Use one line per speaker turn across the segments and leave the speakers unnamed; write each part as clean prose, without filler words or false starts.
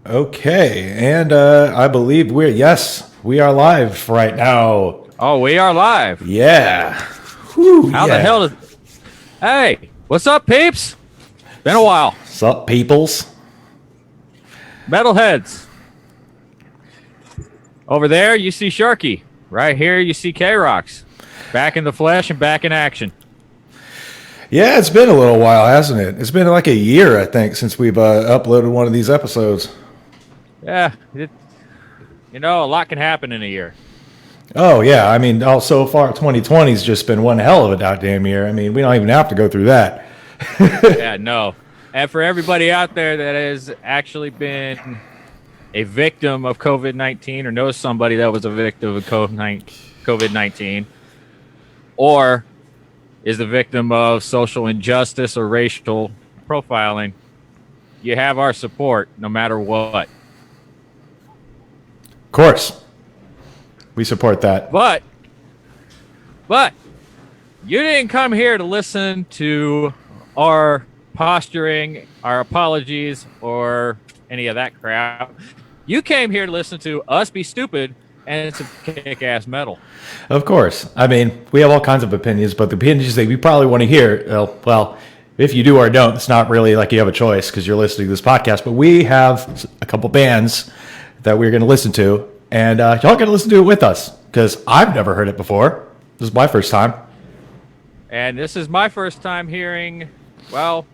Okay, and I believe we are live right now.
Oh, we are live.
Yeah. Whew,
How the
yeah.
hell does? Hey, what's up, peeps? Been a while.
Sup, peoples?
Metalheads. Over there, you see Sharky. Right here, you see K-Rocks. Back in the flesh and back in action.
Yeah, it's been a little while, hasn't it? It's been like a year, I think, since we've uploaded one of these episodes.
Yeah, a lot can happen in a year.
Oh, yeah. I mean, so far, 2020's just been one hell of a goddamn year. I mean, we don't even have to go through that.
Yeah, no. And for everybody out there that has actually been a victim of COVID-19 or knows somebody that was a victim of COVID-19 or is the victim of social injustice or racial profiling, you have our support no matter what.
Of course. We support that.
But you didn't come here to listen to our posturing, our apologies, or any of that crap. You came here to listen to us be stupid and some kick-ass metal.
Of course. I mean, we have all kinds of opinions, but the opinions that we probably want to hear, well, if you do or don't, it's not really like you have a choice because you're listening to this podcast. But we have a couple bands that we're going to listen to, and y'all going to listen to it with us because I've never heard it before. This is my first time.
And this is my first time hearing, well,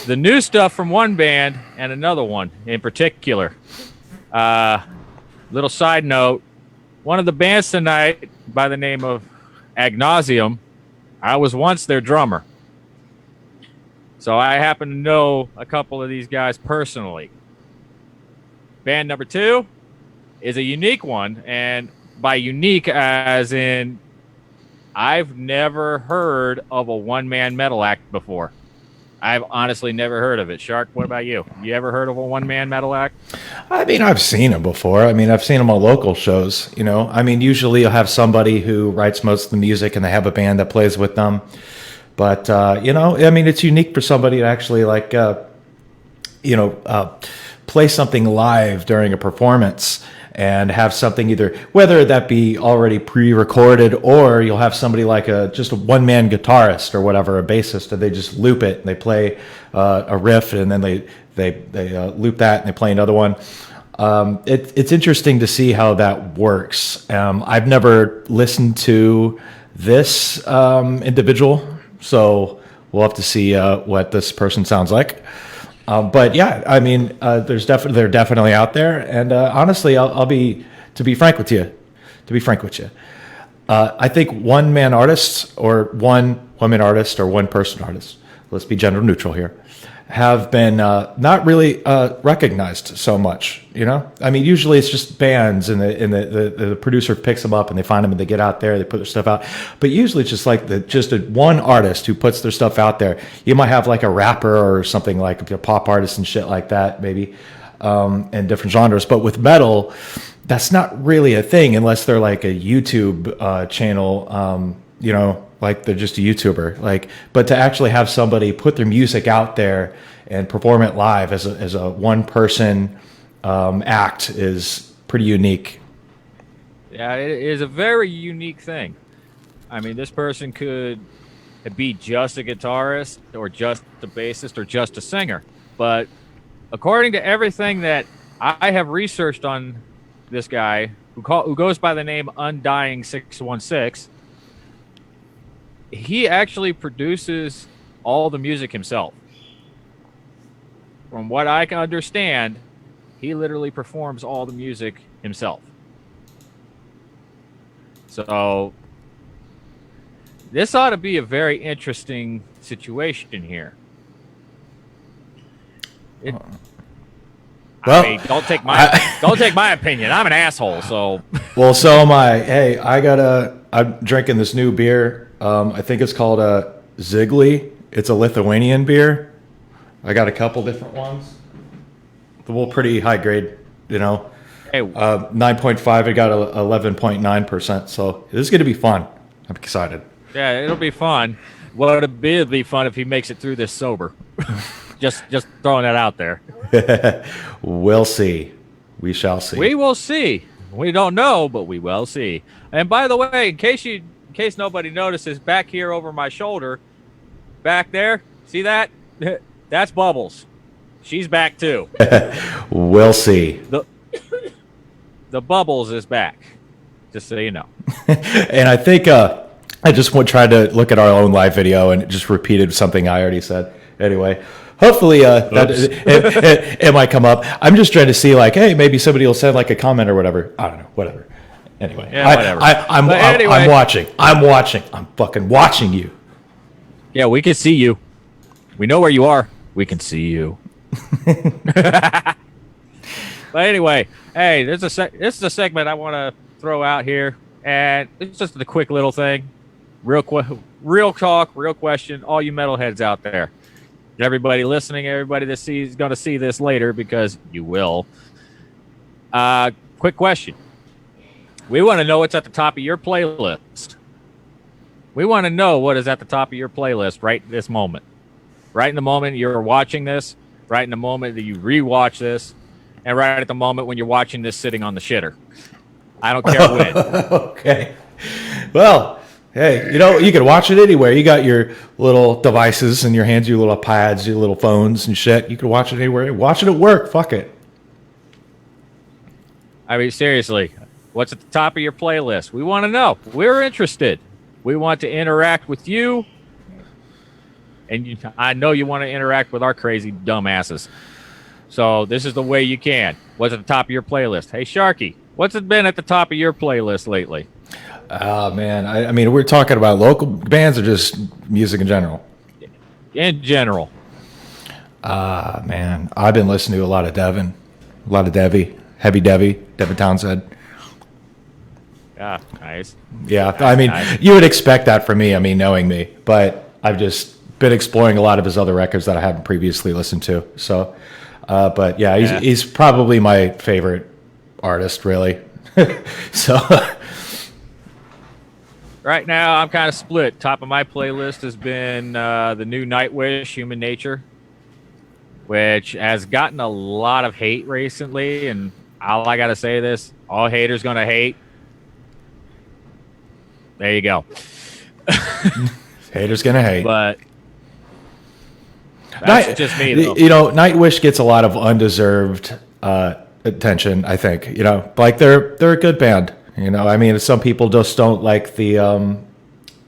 the new stuff from one band and another one in particular. Little side note, one of the bands tonight by the name of Agnauseam, I was once their drummer. So I happen to know a couple of these guys personally. Band number 2 is a unique one, and by unique as in I've never heard of a one-man metal act before. I've honestly never heard of it. Shark, what about you? You ever heard of a one-man metal act?
I mean, I've seen them before. I mean, I've seen them on local shows, you know. I mean, usually you'll have somebody who writes most of the music and they have a band that plays with them. But, I mean, it's unique for somebody to actually, play something live during a performance and have something either, whether that be already pre-recorded or you'll have somebody like just a one-man guitarist or whatever, a bassist, and they just loop it and they play a riff and then they loop that and they play another one. It's interesting to see how that works. I've never listened to this individual, so we'll have to see what this person sounds like. But yeah, I mean, they're definitely out there, and honestly, to be frank with you, I think one man artists or one woman artist or one person artist, let's be gender neutral here, have been not really recognized so much. You know, I mean, usually it's just bands, and the producer picks them up, and they find them, and they get out there, they put their stuff out. But usually it's just like one artist who puts their stuff out there. You might have like a rapper or something like a pop artist and shit like that, maybe, in different genres. But with metal, that's not really a thing unless they're like a YouTube channel. Like they're just a YouTuber, but to actually have somebody put their music out there and perform it live as a one person act is pretty unique.
Yeah, it is a very unique thing. I mean, this person could be just a guitarist or just a bassist or just a singer. But according to everything that I have researched on this guy who goes by the name Undying616, he actually produces all the music himself. From what I can understand, he literally performs all the music himself. So this ought to be a very interesting situation here.
Well,
I mean, don't take my opinion. I'm an asshole. So
well, so am I. Hey, I'm drinking this new beer. I think it's called Ziggly. It's a Lithuanian beer. I got a couple different ones. They're all pretty high grade, you know.
Hey,
9.5. It got 11.9%. So this is going to be fun. I'm excited.
yeah, it'll be fun. Well, it'll be fun if he makes it through this sober. Just throwing that out there.
We'll see. We shall see.
We will see. We don't know, but we will see. And by the way, in case nobody notices, back here over my shoulder, back there, see that? That's Bubbles. She's back too.
We'll see.
The Bubbles is back. Just so you know.
And I think I just tried to look at our own live video and it just repeated something I already said. Anyway, hopefully it might come up. I'm just trying to see, like, hey, maybe somebody will send like a comment or whatever. I don't know, whatever. Anyway,
yeah, whatever.
I'm watching. I'm fucking watching you.
Yeah, we can see you. We know where you are. We can see you. But anyway, hey, this is a segment I want to throw out here, and it's just a quick little thing. Real talk, real question. All you metalheads out there, everybody listening, everybody that is going to see this later, because you will. Quick question. We want to know what's at the top of your playlist. We want to know what is at the top of your playlist right this moment. Right in the moment you're watching this, right in the moment that you rewatch this, and right at the moment when you're watching this sitting on the shitter. I don't care when.
Okay. Well, hey, you can watch it anywhere. You got your little devices in your hands, your little pads, your little phones and shit. You can watch it anywhere. Watch it at work. Fuck it.
I mean, seriously, what's at the top of your playlist? We want to know. We're interested. We want to interact with you. And I know you want to interact with our crazy dumbasses. So this is the way you can. What's at the top of your playlist? Hey, Sharky, what's it been at the top of your playlist lately?
Man, I mean, we're talking about local bands or just music in general?
In general.
Man, I've been listening to a lot of Devin, a lot of Devi, Heavy Devi, Devin Townsend.
Yeah, nice.
Yeah,
Nice,
I mean,
nice.
You would expect that from me, knowing me, but I've just been exploring a lot of his other records that I haven't previously listened to. So, but yeah, he's probably my favorite artist, really. So,
Right now, I'm kind of split. Top of my playlist has been the new Nightwish, Human Nature, which has gotten a lot of hate recently. And all I got to say this, all haters going to hate. There you go.
haters gonna hate.
But that's just me, though.
Nightwish gets a lot of undeserved attention, I think. Like they're a good band. Some people just don't like the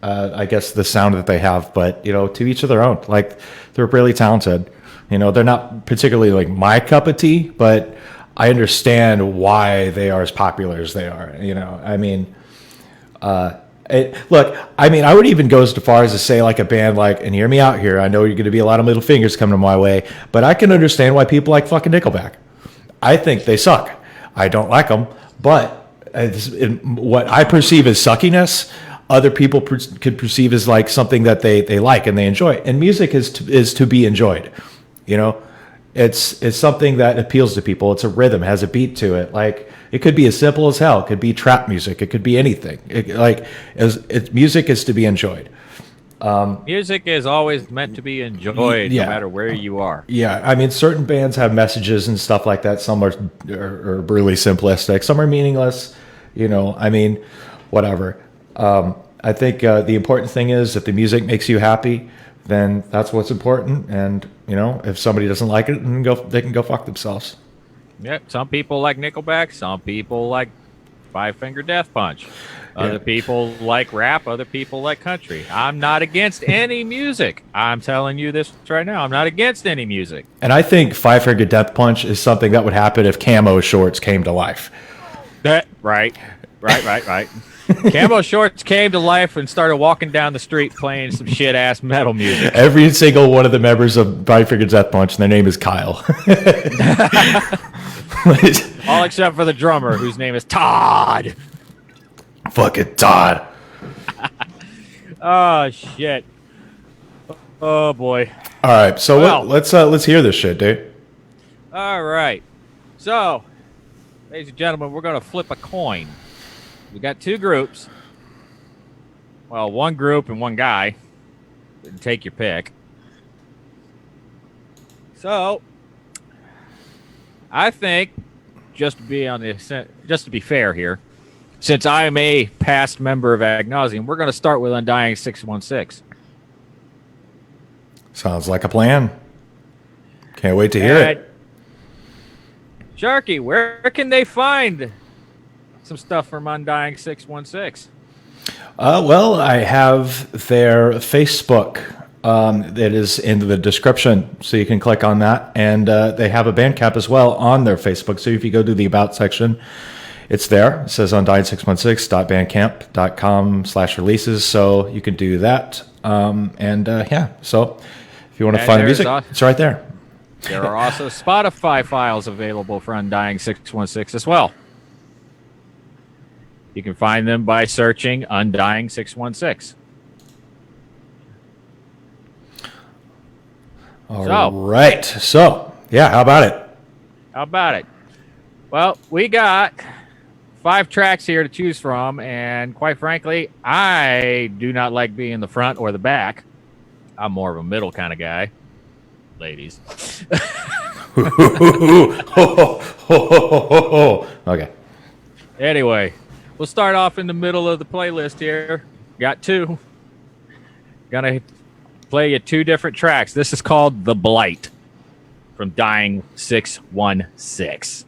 I guess the sound that they have, but to each of their own. Like they're really talented. They're not particularly like my cup of tea, but I understand why they are as popular as they are. I would even go as far as to say like a band like, and hear me out here, I know you're going to be a lot of middle fingers coming my way, but I can understand why people like fucking Nickelback. I think they suck. I don't like them, but what I perceive as suckiness, other people could perceive as like something that they like and they enjoy. And music is to be enjoyed. It's something that appeals to people. It's a rhythm, has a beat to it. Like it could be as simple as hell. It could be trap music. It could be anything. Music is to be enjoyed.
Music is always meant to be enjoyed, no matter where you are.
Yeah, certain bands have messages and stuff like that. Some are really simplistic. Some are meaningless. Whatever. I think the important thing is if the music makes you happy, then that's what's important. And if somebody doesn't like it, then they can go fuck themselves.
Yeah, some people like Nickelback. Some people like Five Finger Death Punch. Other people like rap. Other people like country. I'm not against any music. I'm telling you this right now. I'm not against any music.
And I think Five Finger Death Punch is something that would happen if camo shorts came to life.
Right. Camo shorts came to life and started walking down the street playing some shit-ass metal music.
Every single one of the members of Five Finger Death Punch, and their name is Kyle.
All except for the drummer, whose name is Todd.
Fucking Todd.
Oh, shit. Oh, boy.
All right, so let's hear this shit, dude.
All right. So, ladies and gentlemen, we're going to flip a coin. We got two groups. Well, one group and one guy. Take your pick. So, I think just to be fair here, since I'm a past member of Agnauseam, we're going to start with Undying616.
Sounds like a plan. Can't wait to hear it.
Sharky, where can they find some stuff from Undying616?
Well, I have their Facebook that is in the description, so you can click on that. And they have a Bandcamp as well on their Facebook. So if you go to the About section, it's there. It says undying616.bandcamp.com/releases. So you can do that. Yeah, so if you want to find the music, it's right there.
There are also Spotify files available for Undying616 as well. You can find them by searching Undying616.
All right. So, yeah, how about it?
How about it? Well, we got 5 tracks here to choose from, and quite frankly, I do not like being in the front or the back. I'm more of a middle kind of guy. Ladies.
Okay.
Anyway, we'll start off in the middle of the playlist here. Got 2. Gonna play you 2 different tracks. This is called The Blight from Undying616.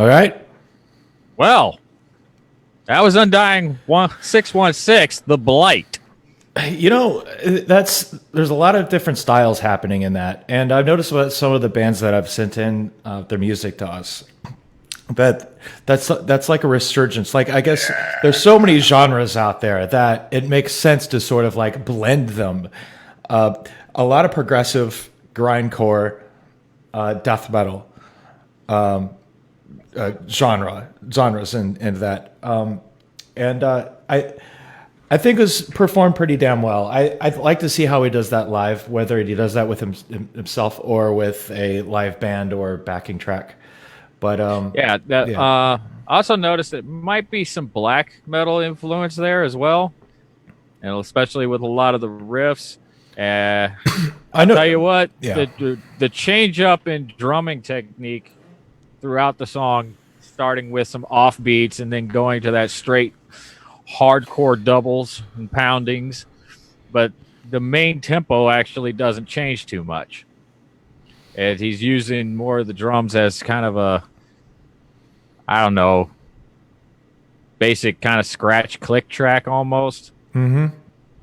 All right.
Well, that was Undying616, The Blight.
You know, there's a lot of different styles happening in that, and I've noticed about some of the bands that have sent in their music to us. That's like a resurgence. Like, I guess there's so many genres out there that it makes sense to sort of like blend them. A lot of progressive grindcore, death metal genres in that, and I think it was performed pretty damn well. I'd like to see how he does that live, whether he does that with himself or with a live band or backing track. But
I also noticed it might be some black metal influence there as well, and especially with a lot of the riffs. I'll tell you what, the change up in drumming technique throughout the song, starting with some offbeats and then going to that straight hardcore doubles and poundings, but the main tempo actually doesn't change too much. And he's using more of the drums as kind of a, I don't know, basic kind of scratch click track almost.
Mm-hmm.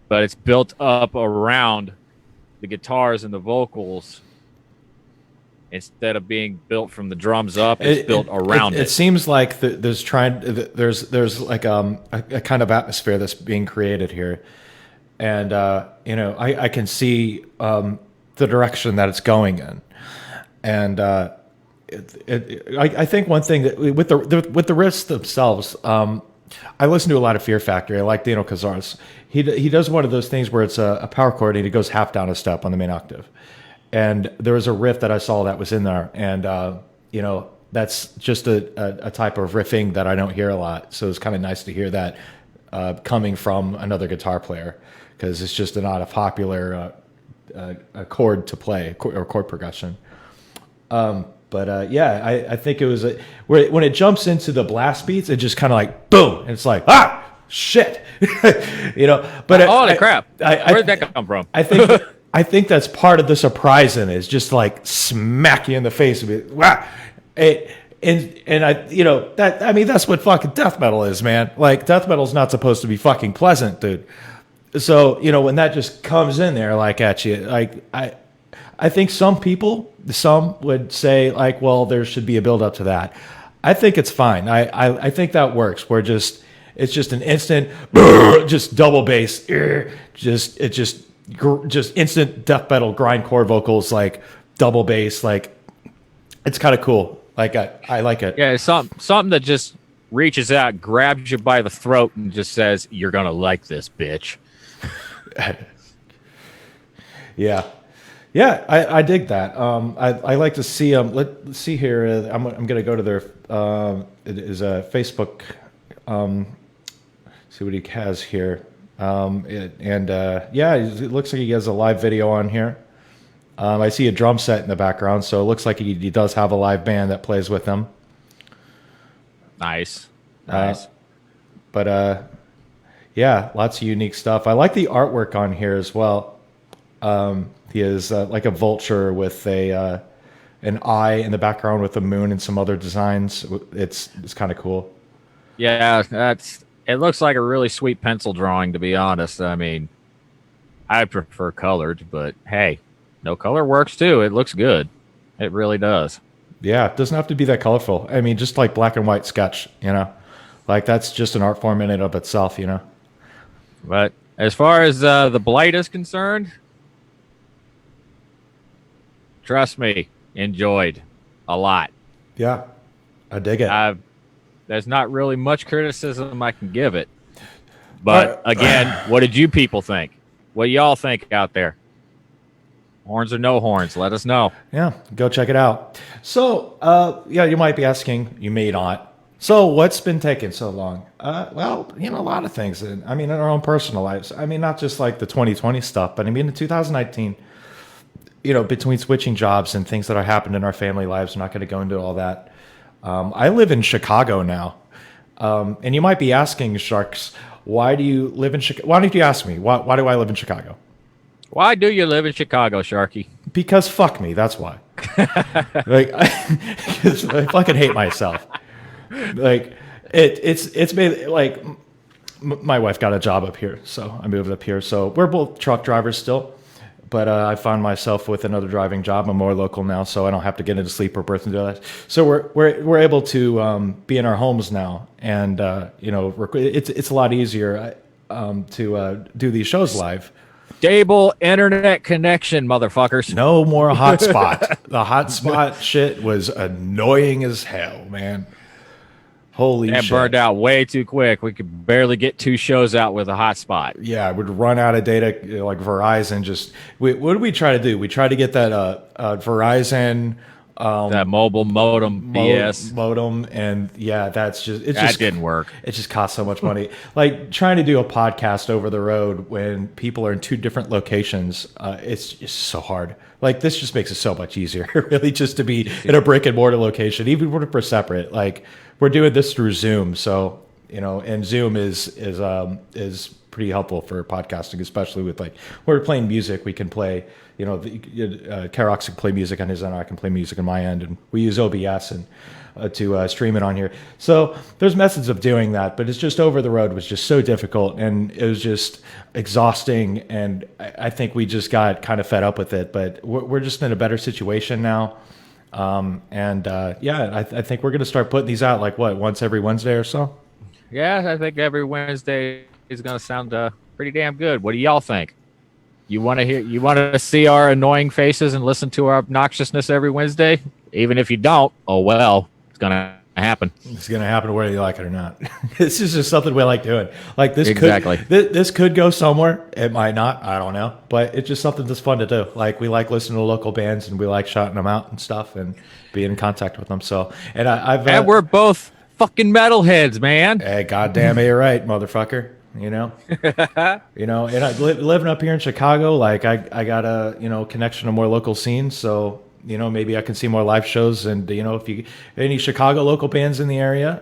But it's built up around the guitars and the vocals. Instead of being built from the drums up, it's built around it.
It seems like there's like a kind of atmosphere that's being created here, and I can see the direction that it's going in, and I think one thing that with the riffs themselves, I listen to a lot of Fear Factory. I like Dino Cazares. He does one of those things where it's a power chord and he goes half down a step on the main octave. And there was a riff that I saw that was in there, and that's just a type of riffing that I don't hear a lot. So it's kind of nice to hear that coming from another guitar player, because it's just not a popular chord to play or chord progression. I think it was when it jumps into the blast beats, it just kind of like boom, and it's like shit, But
holy crap, where did that come from?
I think that's part of the surprise in it, is just like smack you in the face and be wow. That's what fucking death metal is, man. Like, death metal is not supposed to be fucking pleasant, dude. So, when that just comes in there like at you, like I think some would say like, well, there should be a build up to that. I think it's fine. I think that works. It's just an instant just double bass, just instant death metal grindcore vocals, like double bass, like it's kind of cool. Like I like it.
Yeah, it's something that just reaches out, grabs you by the throat, and just says, "You're gonna like this, bitch."
Yeah, I dig that. I like to see them. Let's see here. I'm gonna go to their it is a Facebook. See what he has here. It looks like he has a live video on here. I see a drum set in the background, so it looks like he does have a live band that plays with him.
Nice.
Lots of unique stuff. I like the artwork on here as well. He is like a vulture with an eye in the background with a moon and some other designs. It's kind of cool.
Yeah, it looks like a really sweet pencil drawing, to be honest. I mean, I prefer colored, but hey, no color works too. It looks good. It really does.
Yeah, it doesn't have to be that colorful. I mean, just like black and white sketch, like that's just an art form in and of itself,
But as far as the Blight is concerned, trust me, enjoyed a lot.
Yeah, I dig it.
There's not really much criticism I can give it. But again, what did you people think? What do y'all think out there? Horns or no horns? Let us know.
Yeah, go check it out. So, you might be asking, you may not. So, what's been taking so long? A lot of things. In our own personal lives. Not just like the 2020 stuff, but in 2019, between switching jobs and things that have happened in our family lives, I'm not going to go into all that. I live in Chicago now. And you might be asking, Sharks, why do you live in Chicago? Why don't you ask me? Why do I live in Chicago?
Why do you live in Chicago, Sharky?
Because fuck me, that's why. I fucking hate myself. Like it's made like my wife got a job up here, so I moved up here. So we're both truck drivers still, but I found myself with another driving job. I'm more local now, so I don't have to get into sleeper berth and do that. So we're able to be in our homes now, and it's a lot easier to do these shows live.
Stable internet connection, motherfuckers.
No more hotspot. The hotspot shit was annoying as hell, man. Holy
That
shit.
burned out way too quick. We could barely get 2 shows out with a hotspot.
Yeah, we'd run out of data. Like Verizon just. What did we try to do? We tried to get that Verizon.
That mobile modem BS.
Modem, and yeah, that
didn't work.
It just costs so much money. Like trying to do a podcast over the road when people are in 2 different locations, it's just so hard. Like this just makes it so much easier, really, just to be in a brick and mortar location, even if we're separate. Like we're doing this through Zoom, so and Zoom is pretty helpful for podcasting, especially with like when we're playing music, we can play. Karox can play music on his end, I can play music on my end, and we use OBS and to stream it on here. So there's methods of doing that, but it's just over the road was just so difficult, and it was just exhausting, and I think we just got kind of fed up with it, but we're just in a better situation now. I think we're going to start putting these out like once every Wednesday or so.
Yeah, I think every Wednesday is going to sound pretty damn good. What do y'all think? You want to see our annoying faces and listen to our obnoxiousness every Wednesday? Even if you don't, oh well, it's going to happen.
It's going to happen whether you like it or not. This is just something we like doing. Like this
exactly.
This could go somewhere. It might not. I don't know. But it's just something that's fun to do. Like we like listening to local bands, and we like shouting them out and stuff and being in contact with them. So, and
we're both fucking metalheads, man.
Hey, goddamn, you're right, motherfucker. And living up here in Chicago, like I got a connection to more local scenes, so maybe I can see more live shows, and if you any Chicago local bands in the area,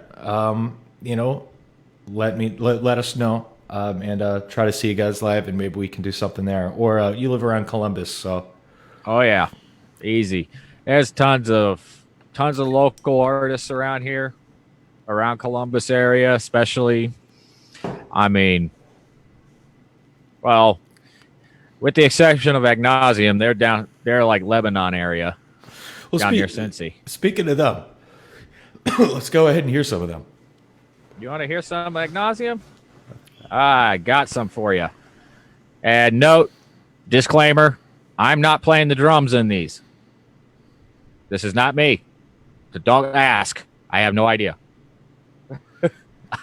let us know, and try to see you guys live, and maybe we can do something there. Or you live around Columbus, so
oh yeah, easy. There's tons of local artists around here, around Columbus area, especially. I mean, well, with the exception of Agnauseam, they're like Lebanon area, down near Cincy.
Speaking of them, let's go ahead and hear some of them.
You want to hear some Agnauseam? I got some for you. And note, disclaimer, I'm not playing the drums in these. This is not me. So don't ask. I have no idea.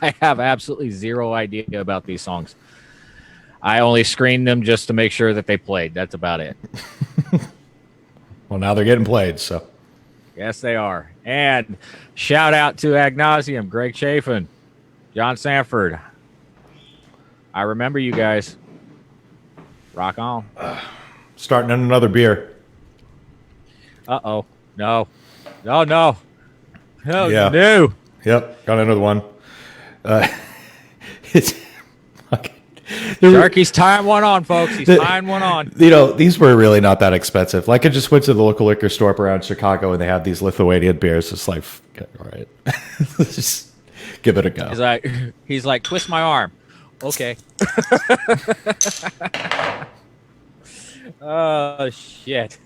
I have absolutely zero idea about these songs. I only screened them just to make sure that they played. That's about it.
Well, now they're getting played, so.
Yes, they are. And shout out to Agnauseam, Greg Chafin, John Sanford. I remember you guys. Rock on.
Starting on another beer.
Uh-oh. No. No.
Yeah.
No.
Yep, got another one. It's okay.
Sharky's tying one on, folks. He's tying one on.
These were really not that expensive. Like I just went to the local liquor store up around Chicago, and they have these Lithuanian beers. It's like, all right, just give it a go.
He's like, twist my arm. Okay. Oh shit.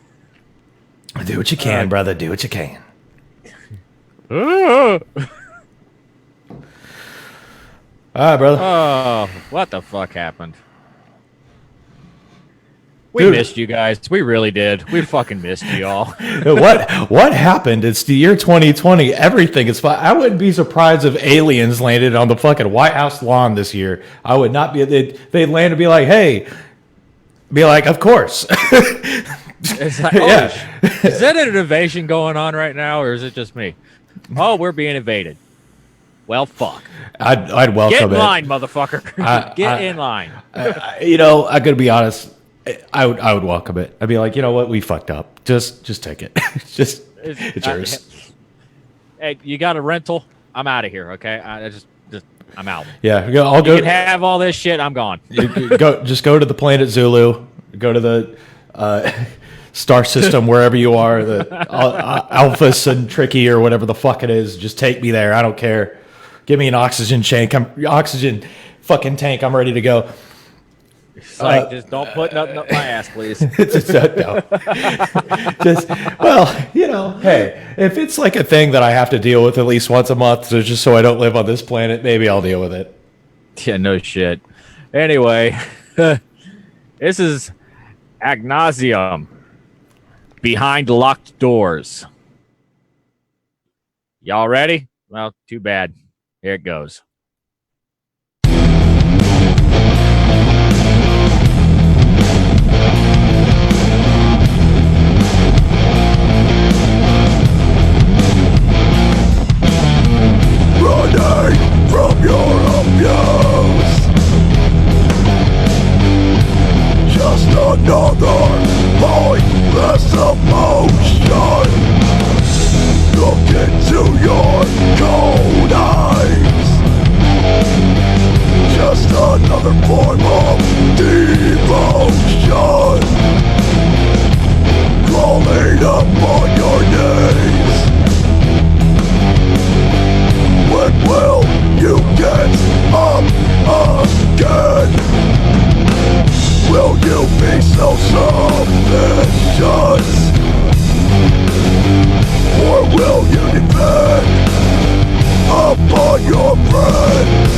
Do what you can, brother. Do what you can. All right, brother.
Oh, what the fuck happened? We missed you guys. We really did. We fucking missed you all.
What happened? It's the year 2020. Everything is fine. I wouldn't be surprised if aliens landed on the fucking White House lawn this year. I would not be. They'd land and be like, hey. Be like, of course.
It's like, yeah. Is that an invasion going on right now, or is it just me? Oh, we're being invaded. Well, fuck.
I'd welcome it.
Get in line, motherfucker. Get in line.
I'm gonna be honest. I would welcome it. I'd be like, you know what, we fucked up. Just take it. It's yours.
Hey, you got a rental? I'm out of here. Okay, I'm out.
Yeah, I'll go.
You can have all this shit. I'm gone.
Just go to the Planet Zulu. Go to the star system, wherever you are, the Alpha Centauri or whatever the fuck it is. Just take me there. I don't care. Give me an oxygen fucking tank. I'm ready to go.
It's like, just don't put nothing up my ass, please.
No. Well, you know, hey, if it's like a thing that I have to deal with at least once a month, so just so I don't live on this planet, maybe I'll deal with it.
Yeah, no shit. Anyway, this is Agnauseam, Behind Locked Doors. Y'all ready? Well, too bad. Here it goes.
Running from your abuse, just another pointless emotion. Look into your cold eyes, just another form of devotion. Crawling up on your knees, when will you get up again? Will you be so suspicious? Or will you depend upon your friends?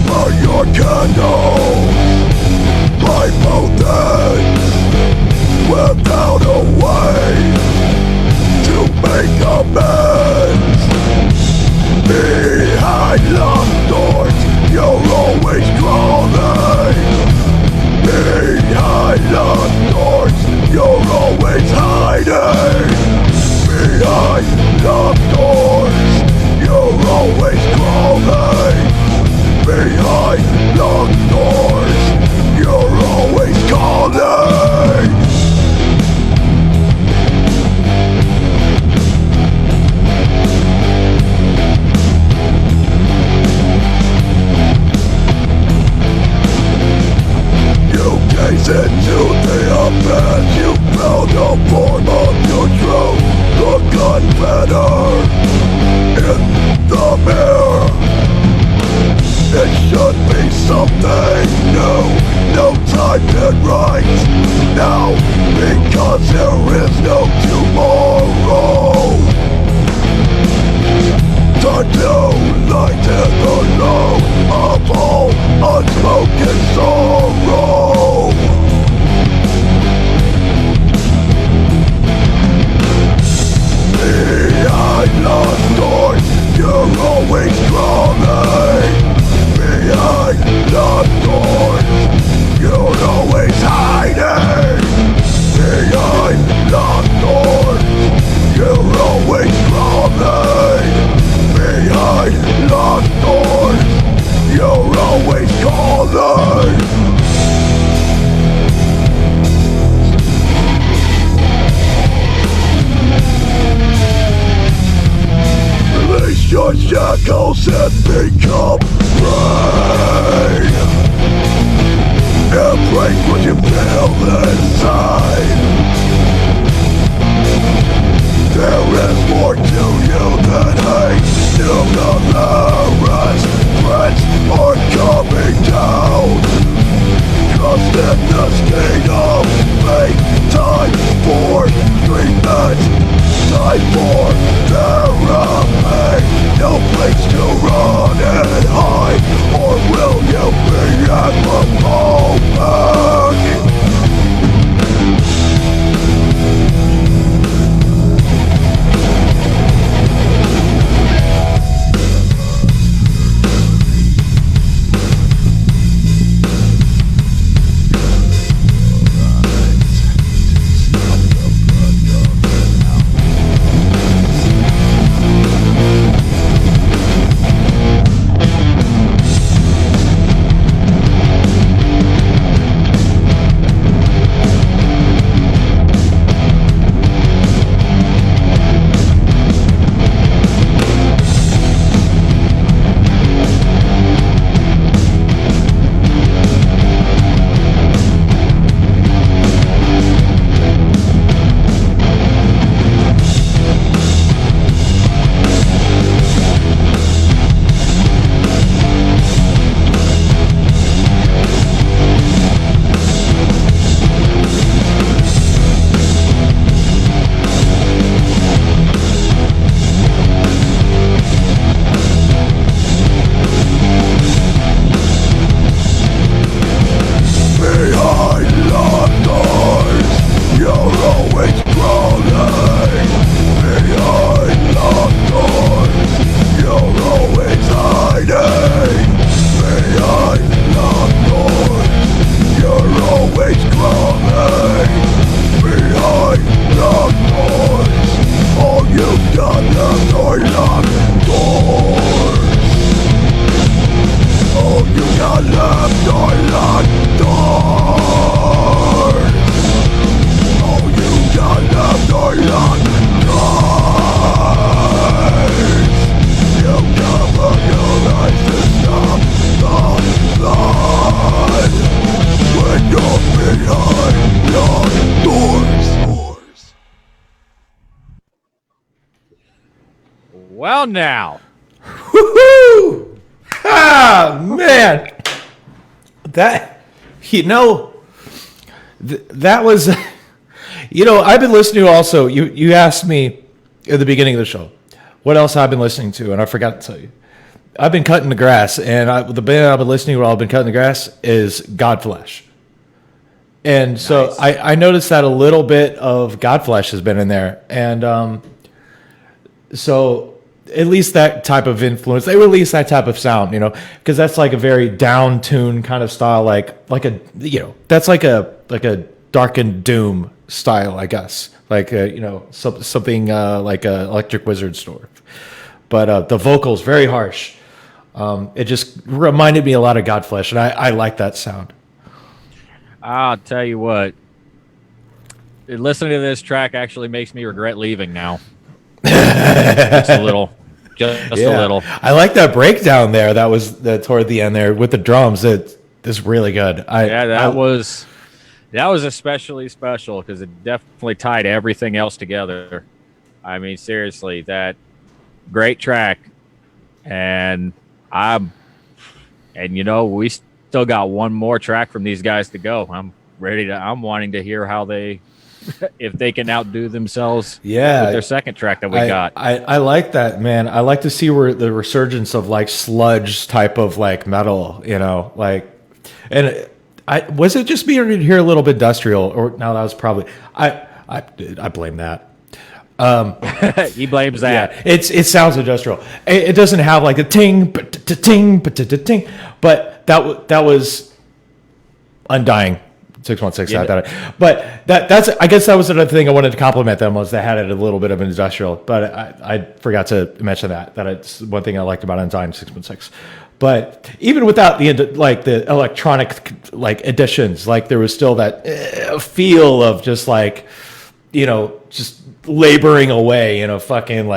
Burn your candles by both ends, without a way to make amends. Behind locked doors, you're always crawling. Behind locked doors, you're always hiding. Behind locked doors, you're always crawling. Behind locked doors, you're always calling. Gaze into the abyss, you found the form of your truth. Look on better in the mirror. It should be something new, no time to write now, because there is no tomorrow. Time to lighten the load of all unspoken sorrow. Behind locked doors, you're always crawling. Behind locked doors, you're always hiding. Behind locked doors, you're always crawling. Behind locked doors, you're always calling. Release your shackles and become free. Embrace what you feel inside. There is more to you than hate. Ignorance, threats are coming down. Trust in the state of fate. Time for treatment, time for therapy. No place to run and hide, or will you be at the moment?
Well, now.
Woohoo! Ah, man. That, that was, I've been listening to also, you asked me at the beginning of the show, what else I've been listening to, and I forgot to tell you. I've been cutting the grass, and the band I've been listening to while I've been cutting the grass is Godflesh. And so
Nice.
I noticed that a little bit of Godflesh has been in there. And so at least that type of influence, they release that type of sound, because that's like a very down tune kind of style, that's like a Darkened Doom style, I guess, like something like a Electric Wizard store. But the vocals very harsh. It just reminded me a lot of Godflesh, and I like that sound.
I'll tell you what. Listening to this track actually makes me regret leaving now. Just a little. Just a little.
I like that breakdown there. That was toward the end there with the drums. It's really good.
That was especially special because it definitely tied everything else together. I mean, seriously, that great track, and we still got one more track from these guys to go. I'm wanting to hear how if they can outdo themselves with their second track that we got.
I like that, man. I like to see where the resurgence of like sludge type of like metal, and was it just me or did you hear a little bit industrial? Or no, that was probably I blame that.
He blames that.
Yeah, it sounds industrial. It doesn't have like a ting, ting, ting, but that was Undying 616.
Yeah.
But that's I guess that was another thing I wanted to compliment them was they had it a little bit of an industrial. But I forgot to mention that it's one thing I liked about Undying 616. But even without the electronic additions, there was still that feel of just just laboring away in a fucking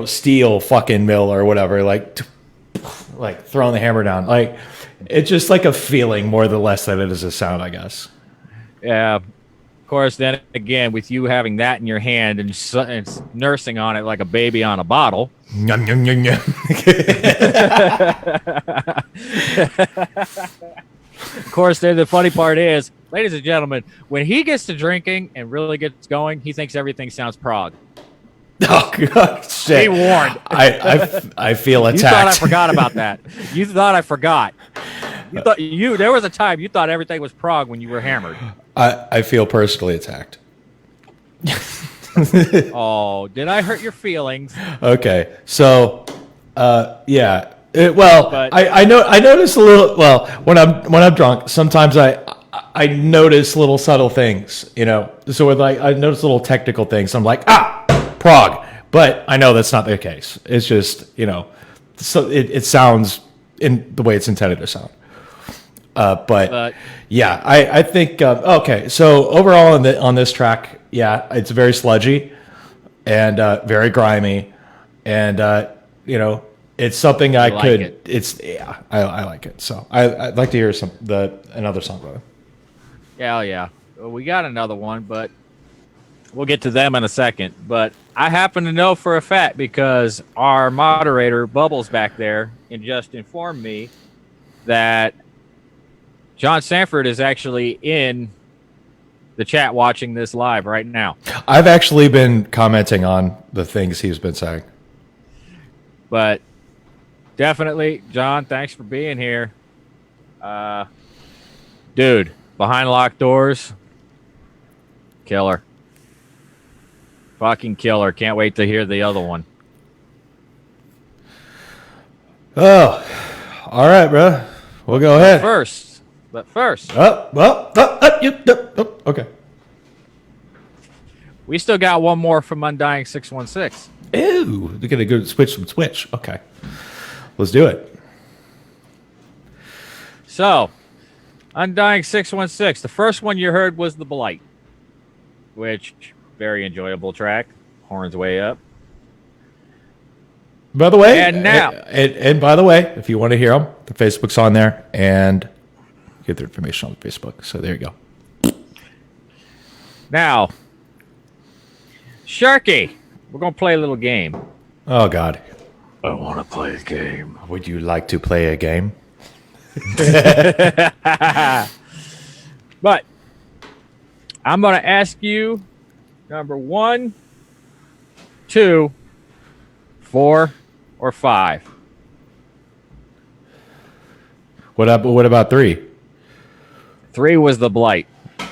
steel fucking mill or whatever, throwing the hammer down. It's just like a feeling more or less than it is a sound, I guess.
Yeah. Of course, then again, with you having that in your hand and nursing on it like a baby on a bottle.
Yum, yum, yum, yum.
Of course, then the funny part is, ladies and gentlemen, when he gets to drinking and really gets going, he thinks everything sounds prog.
Oh God! Shit.
Be warned.
I feel attacked.
You thought I forgot about that. You thought I forgot. There was a time you thought everything was prog when you were hammered.
I feel personally attacked.
Oh, did I hurt your feelings?
Okay, so yeah. I notice a little. Well, when I'm drunk, sometimes I notice little subtle things. So with I notice little technical things. I'm like prog, but I know that's not the case. It's just so it sounds in the way it's intended to sound. But yeah, I think okay. So overall on this track, yeah, it's very sludgy and very grimy, and it's something I could. I like it. So I'd like to hear another song by them.
Yeah. Well, we got another one, but we'll get to them in a second. But I happen to know for a fact because our moderator, Bubbles, back there, and just informed me that John Sanford is actually in the chat watching this live right now.
I've actually been commenting on the things he's been saying.
But definitely, John, thanks for being here. Dude, Behind Locked Doors, killer. Fucking killer. Can't wait to hear the other one.
Oh, all right, bro. We'll go ahead.
But first.
Okay.
We still got one more from Undying 616.
Ew, we're gonna go switch. Okay, let's do it.
So, Undying 616. The first one you heard was The Blight, which very enjoyable track. Horns way up.
By the way,
and now,
and by the way, if you want to hear them, the Facebook's on there, and get their information on Facebook. So there you go.
Now, Sharky, we're gonna play a little game.
Oh, God.
I want to play a game.
Would you like to play a game?
But I'm going to ask you number 1, 2, 4, or 5.
What about 3?
3 was the blight.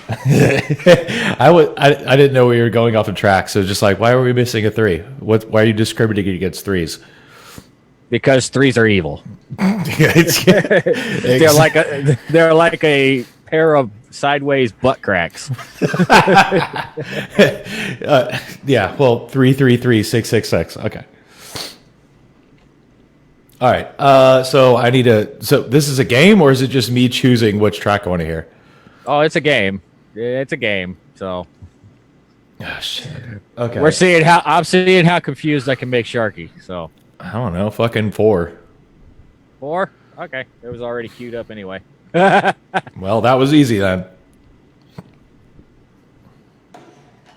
I didn't know we were going off the track, so just like, why are we missing a 3? Why are you discriminating against 3s?
Because 3s are evil.
It's-
They're like a pair of sideways butt cracks.
Yeah, well, 333-666. Okay. All right. So I need to. So this is a game, or is it just me choosing which track I want to hear?
Oh, it's a game. It's a game. So
Oh, shit. Okay.
I'm seeing how confused I can make Sharky. So
I don't know. Fucking 4.
4. Okay, it was already queued up anyway.
Well, that was easy then.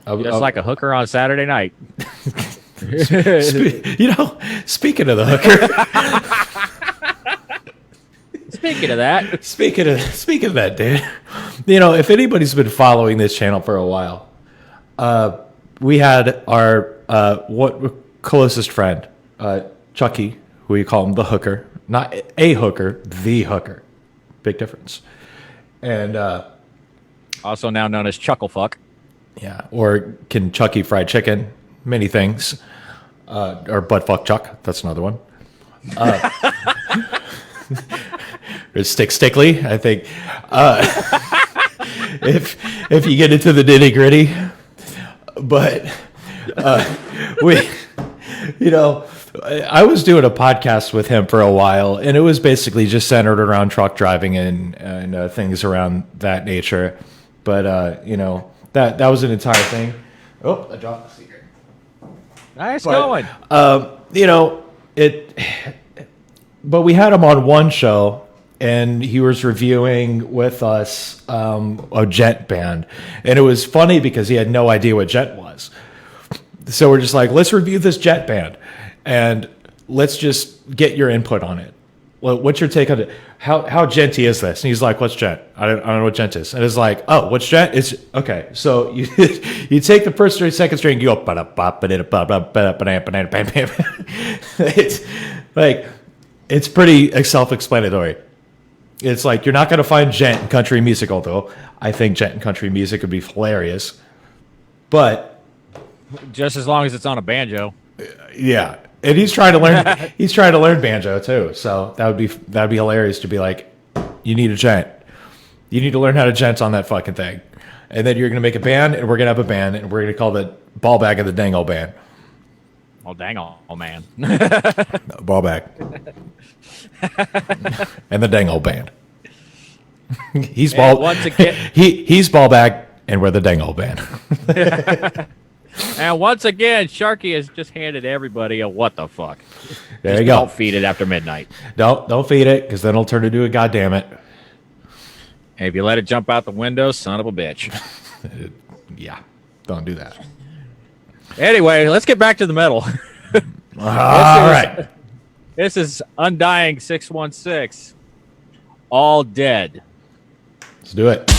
Just like a hooker on Saturday night.
Speaking of the hooker,
Speaking of that,
speaking of that, dude. If anybody's been following this channel for a while, we had our closest friend, Chucky, who we call him the hooker, not a hooker, the hooker. Big difference. And
also now known as Chucklefuck.
yeah, or Kentucky Fried Chicken, many things, or Buttfuck Chuck. That's another one. Or Stickly, I think. If you get into the nitty gritty, but I was doing a podcast with him for a while, and it was basically just centered around truck driving and things around that nature. But that was an entire thing. Oh, I dropped the secret.
Nice
But,
going.
But we had him on one show, and he was reviewing with us a Gent band, and it was funny because he had no idea what Gent was. So we're just like, let's review this Gent band, and let's just get your input on it. Well, what's your take on it? How genty is this? And he's like, what's Gent? I don't know what Gent is. And it's like, oh, what's Gent? It's okay. So you you take the first string, second string, you go it's like, it's pretty self-explanatory. It's like, you're not going to find Gent in country music, although I think Gent in country music would be hilarious. But
Just as long as it's on a banjo.
yeah, and he's trying to learn. He's trying to learn banjo too. So that'd be hilarious to be like, you need a gent. You need to learn how to gent on that fucking thing, and then you're gonna make a band, and we're gonna have a band, and we're gonna call the ball bag of the dangle band.
Oh, dang. Oh, man.
Ball bag. And the dangle band. He's ball.
And once again,
He's ball bag, and we're the dangle band.
and once again, Sharky has just handed everybody a what the fuck.
There
Just
you go.
Don't feed it after midnight.
Don't feed it, because then it'll turn into a goddamn it.
And if you let it jump out the window, son of a bitch.
Yeah, don't do that.
Anyway, let's get back to the metal.
All right.
This is Undying616. All Dead.
Let's do it.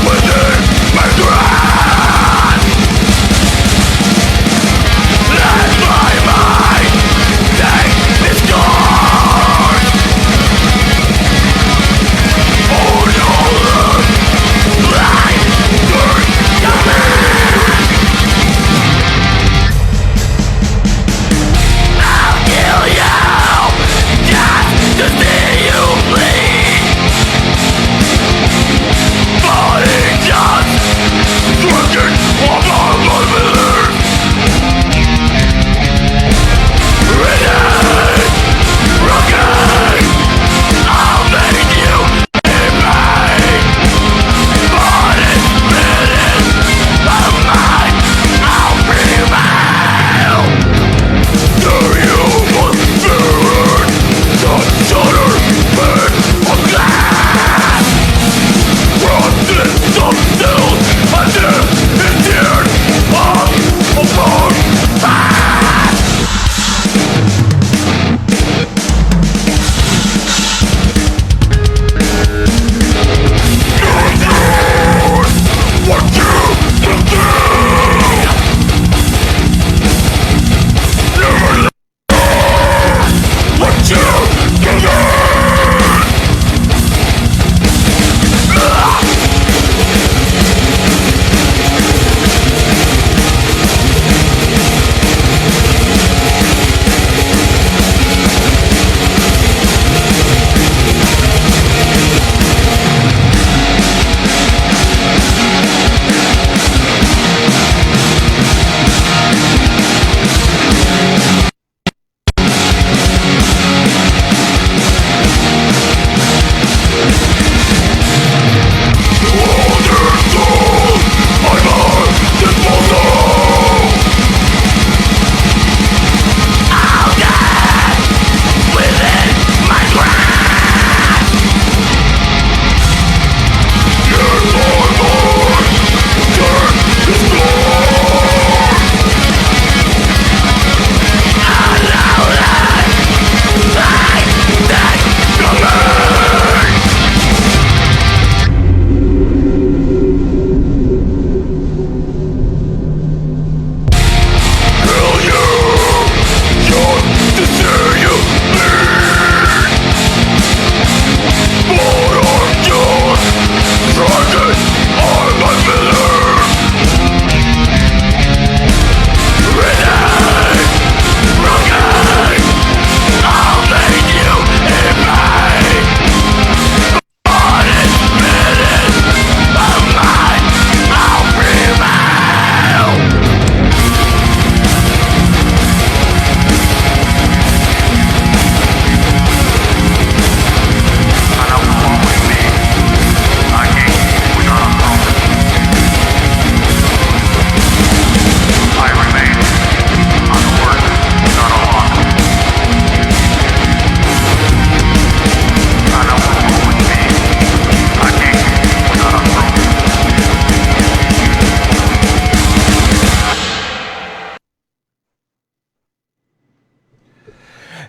Within my drive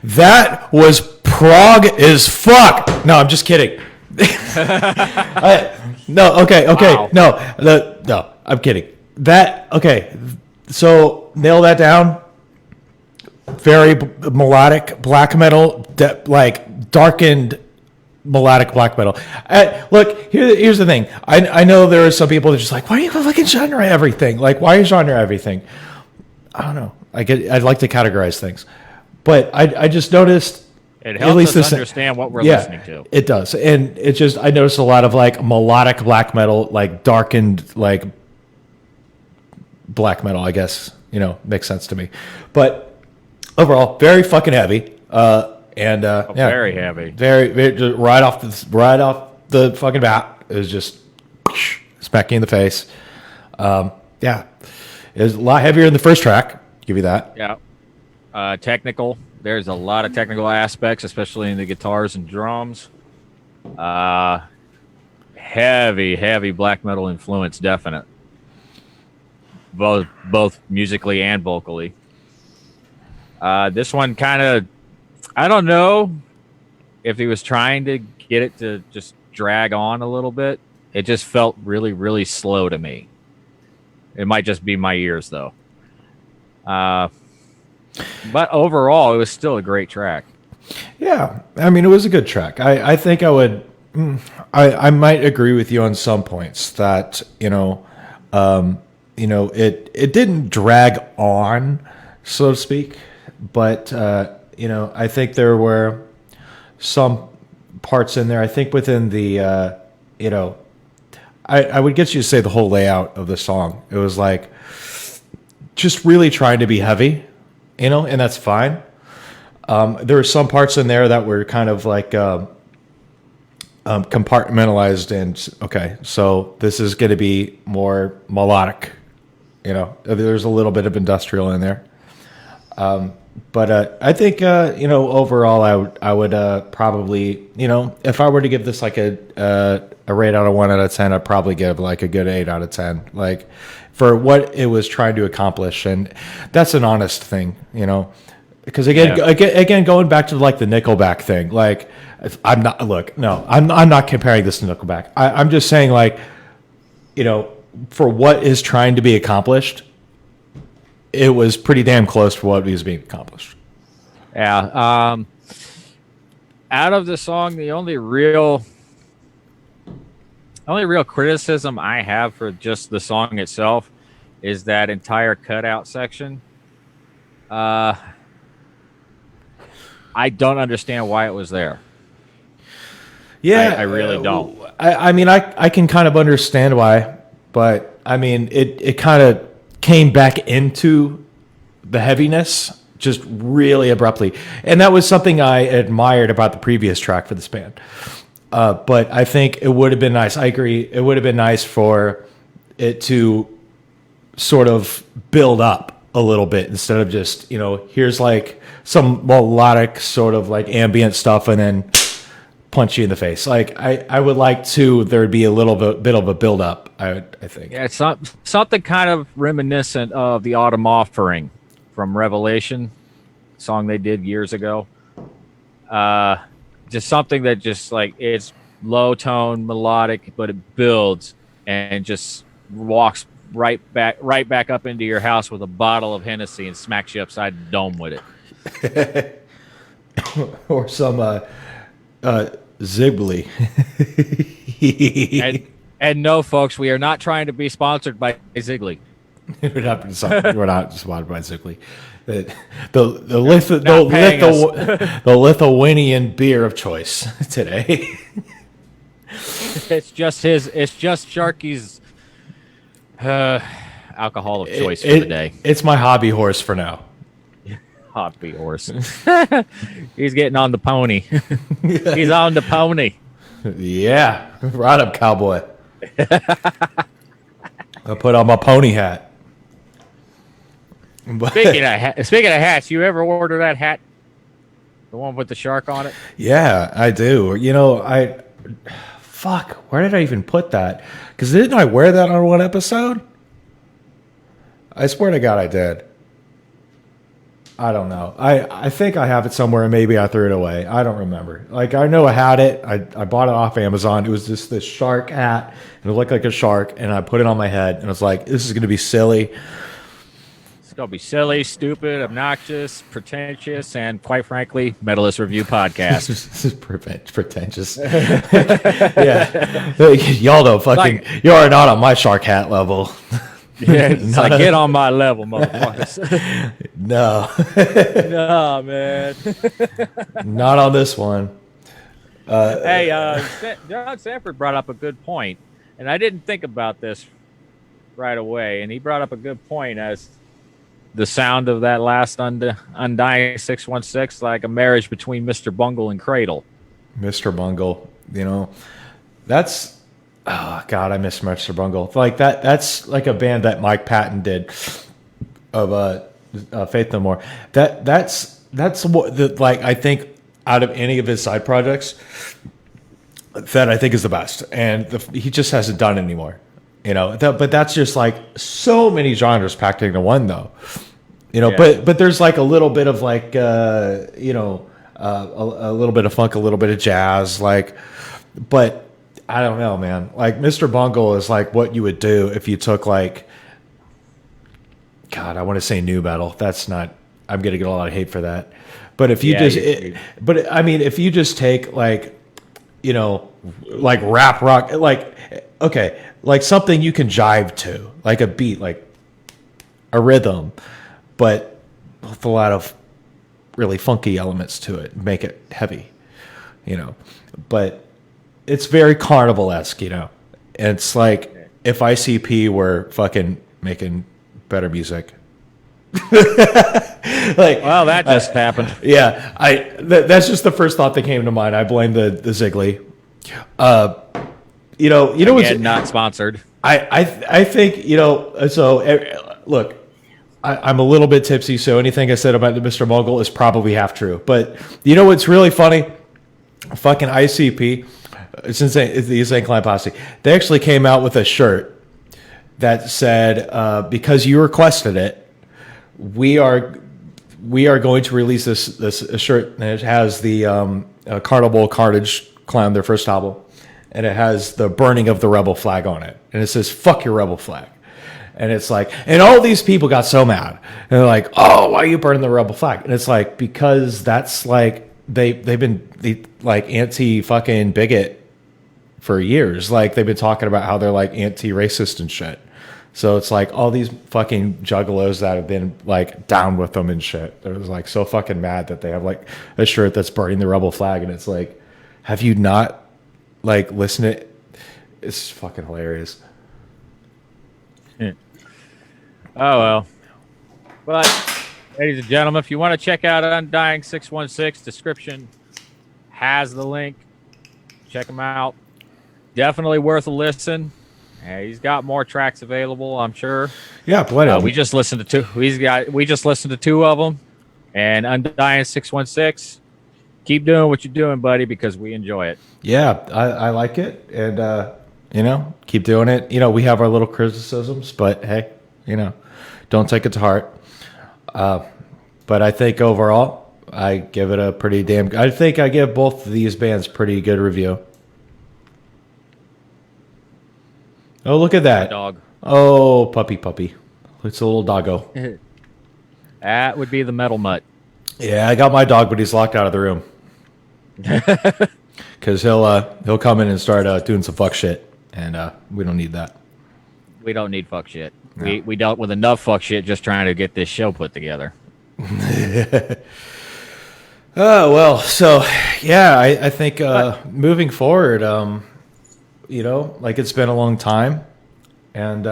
That was prog as fuck. No, I'm just kidding. No, okay,
Wow.
no, I'm kidding. That okay. So nail that down. Very melodic black metal, like darkened melodic black metal. Look, here's the thing. I know there are some people that are just like, why are you fucking genre everything? Like, why is genre everything? I don't know. I'd like to categorize things, but I just noticed.
It
At
helps
least
us
this-
understand what we're listening to.
It does. And it just, I noticed a lot of like melodic black metal, like darkened, like black metal, I guess, makes sense to me. But overall, very fucking heavy.
Very heavy.
Very, just right off the fucking bat. It was just smack you in the face. It was a lot heavier in the first track. Give you that.
Yeah. Technical. There's a lot of technical aspects, especially in the guitars and drums. Heavy black metal influence, definite. Both musically and vocally. This one kind of, I don't know if he was trying to get it to just drag on a little bit. It just felt really, really slow to me. It might just be my ears, though. But overall, it was still a great track.
Yeah, I mean, it was a good track. I think I would, I might agree with you on some points that it didn't drag on, so to speak, but I think there were some parts in there. I think within the I would get you to say the whole layout of the song. It was like just really trying to be heavy. And that's fine. There were some parts in there that were kind of like compartmentalized, and okay, so this is going to be more melodic. There's a little bit of industrial in there. But I think overall, I would probably if I were to give this like a rate out of 1 out of 10, I'd probably give like a good 8 out of 10. Like, for what it was trying to accomplish, and that's an honest thing, because again, going back to like the Nickelback thing, like I'm not comparing this to Nickelback. I'm just saying, like, for what is trying to be accomplished, it was pretty damn close for what was being accomplished.
Yeah. Out of the song, the only real criticism I have for just the song itself is that entire cutout section. I don't understand why it was there.
Yeah,
I really don't.
I mean, I can kind of understand why, but I mean, it kind of came back into the heaviness just really abruptly, and that was something I admired about the previous track for this band. But I think it would have been nice. I agree. It would have been nice for it to sort of build up a little bit instead of just, here's like some melodic sort of like ambient stuff and then punch you in the face. Like I would like there'd be a little bit of a build up. I think.
Yeah, it's something kind of reminiscent of the Autumn Offering from Revelation, song they did years ago. Just something that just like it's low tone, melodic, but it builds and just walks right back up into your house with a bottle of Hennessy and smacks you upside the dome with it.
Or some Zigblee.
and no, folks, we are not trying to be sponsored by Zigblee.
We're not sponsored by Zigblee. The Lithuanian beer of choice today.
It's just Sharky's alcohol of choice for the day.
It's my hobby horse for now.
Hobby horse. He's getting on the pony. He's on the pony.
Yeah, right up, cowboy. I put on my pony hat.
Speaking of hats, you ever order that hat? The one with the shark on it?
Yeah, I do. Fuck, where did I even put that? Because didn't I wear that on one episode? I swear to God I did. I don't know. I think I have it somewhere and maybe I threw it away. I don't remember. Like, I know I had it. I bought it off Amazon. It was just this shark hat and it looked like a shark, and I put it on my head and I was like, this is going to be silly.
It's going to be silly, stupid, obnoxious, pretentious, and quite frankly, Medalist Review Podcast.
This is pretentious. Yeah. Y'all don't fucking, you are not on my shark hat level.
Yeah, it's like, get on my level, motherfuckers.
No.
No, man.
Not on this one.
Hey, John Sanford brought up a good point, and I didn't think about this right away, and he brought up a good point as the sound of that last Undying 616, like a marriage between Mr. Bungle and Cradle.
Mr. Bungle, you know, that's, oh God, I miss Mr. Bungle. Like that's like a band that Mike Patton did of Faith No More. That's what the, like, I think out of any of his side projects, that I think is the best, and he just hasn't done it anymore. You know, but that's just like so many genres packed into one, though. You know,
Yeah.
but there's like a little bit of like you know, a little bit of funk, a little bit of jazz, like. But I don't know, man. Like, Mr. Bungle is like what you would do if you took like, God, I want to say new metal. That's not. I'm gonna get a lot of hate for that. But if you but I mean, if you just take like, you know, like rap rock, like, okay, like something you can jive to, like a beat, like a rhythm, but with a lot of really funky elements to it, make it heavy, you know. But it's very Carnival-esque, you know. And it's like if ICP were fucking making better music. Like,
Well, that just happened.
yeah, that's just the first thought that came to mind. I blame the Ziggly. You know what's
Again, not sponsored.
I think, you know, so look, I'm a little bit tipsy, so anything I said about the Mr. Bungle is probably half true. But you know what's really funny? Fucking ICP, since it's the Insane Clown Posse, they actually came out with a shirt that said, because you requested it, we are going to release this shirt, and it has the Carnival Carnage Clown, their first album, and it has the burning of the rebel flag on it, and it says "fuck your rebel flag," and it's like, and all these people got so mad, and they're like, "Oh, why are you burning the rebel flag?" And it's like, because that's like they've been like anti fucking bigot for years, like they've been talking about how they're like anti racist and shit. So it's like all these fucking juggalos that have been like down with them and shit. They're like so fucking mad that they have like a shirt that's burning the rebel flag, and it's like, have you not like listened to it? It's fucking hilarious.
Oh, well. But, ladies and gentlemen, if you want to check out Undying 616, description has the link. Check him out. Definitely worth a listen. He's got more tracks available, I'm sure.
Yeah, plenty.
We just listened to two. We just listened to two of them, and Undying 616. Keep doing what you're doing, buddy, because we enjoy it.
Yeah, I like it, and you know, keep doing it. You know, we have our little criticisms, but hey, you know, don't take it to heart. But I think overall, I give it a pretty damn. I think I give both of these bands pretty good review. Oh, look at that.
Dog.
Oh, puppy. It's a little doggo.
That would be the metal mutt.
Yeah, I got my dog, but he's locked out of the room. Because he'll come in and start doing some fuck shit, and we don't need that.
We don't need fuck shit.
No.
We dealt with enough fuck shit just trying to get this show put together.
Oh, well, so, yeah, I think moving forward, you know, like, it's been a long time, and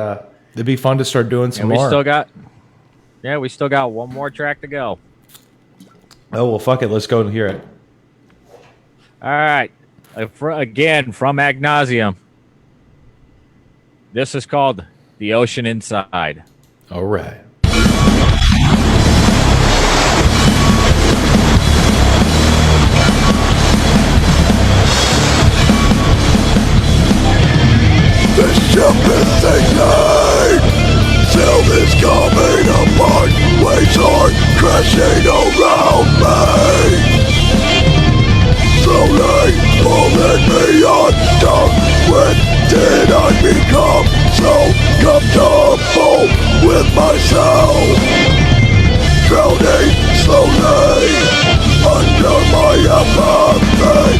it'd be fun to start doing some
And we
more.
we still got one more track to go.
Oh, well, fuck it. Let's go and hear it.
All right. Again, from Agnauseam. This is called The Ocean Inside.
All right.
The ship is sinking. Sail is coming apart. Waves are crashing around me, slowly pulling me under. When did I become so comfortable with myself? Drowning slowly under my apathy,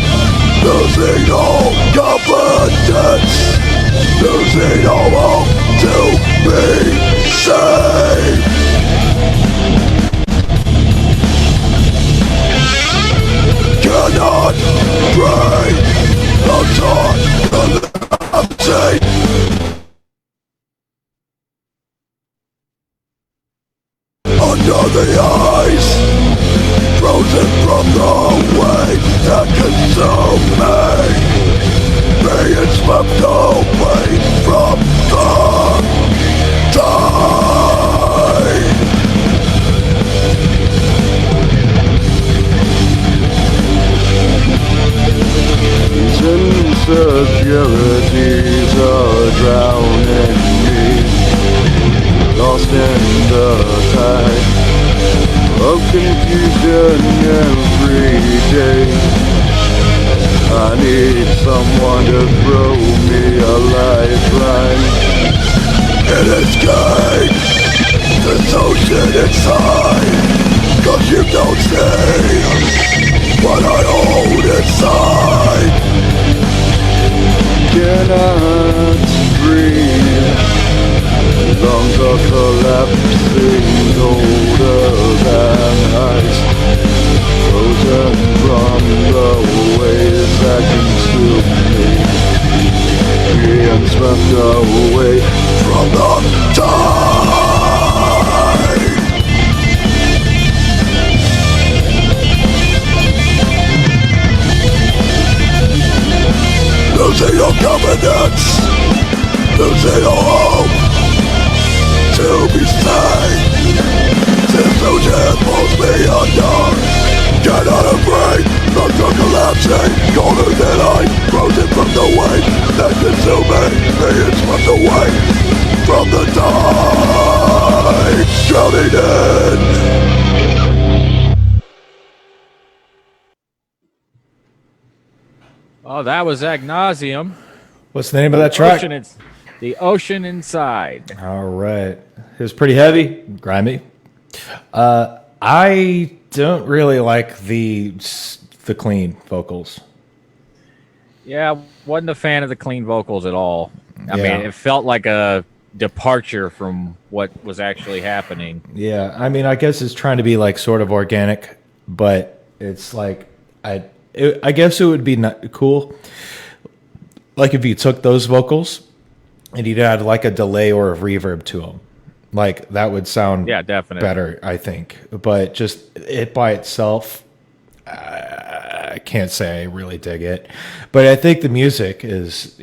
losing all confidence, losing all hope to be saved. Cannot breathe, I'm tired of under the ice, frozen from the weight that consumed me, being swept away from the tide. These insecurities are drowning me, lost in the tide of confusion every day. I need someone to throw me a lifeline and escape this ocean inside. 'Cause you don't see what I hold inside. Cannot breathe, lungs are collapsing, colder than ice, frozen from the waves that consume me, being swept away from the tide. Losing all confidence, losing all hope to be saved. This ocean pulls me under, cannot breathe, lungs are collapsing, colder than ice, frozen from the weight that consume me, being swept away from the tide, drowning in.
Oh, that was Agnauseam.
What's the name of that track?
The Ocean Inside.
All right. It was pretty heavy, grimy. I don't really like the clean vocals.
Yeah, wasn't a fan of the clean vocals at all. I
Yeah.
mean, it felt like a departure from what was actually happening.
Yeah, I mean, I guess it's trying to be like sort of organic, but it's like I guess it would be not cool, like if you took those vocals and you'd add like a delay or a reverb to them, like that would sound
definitely
better, I think. But just it by itself, I can't say I really dig it. But I think the music is,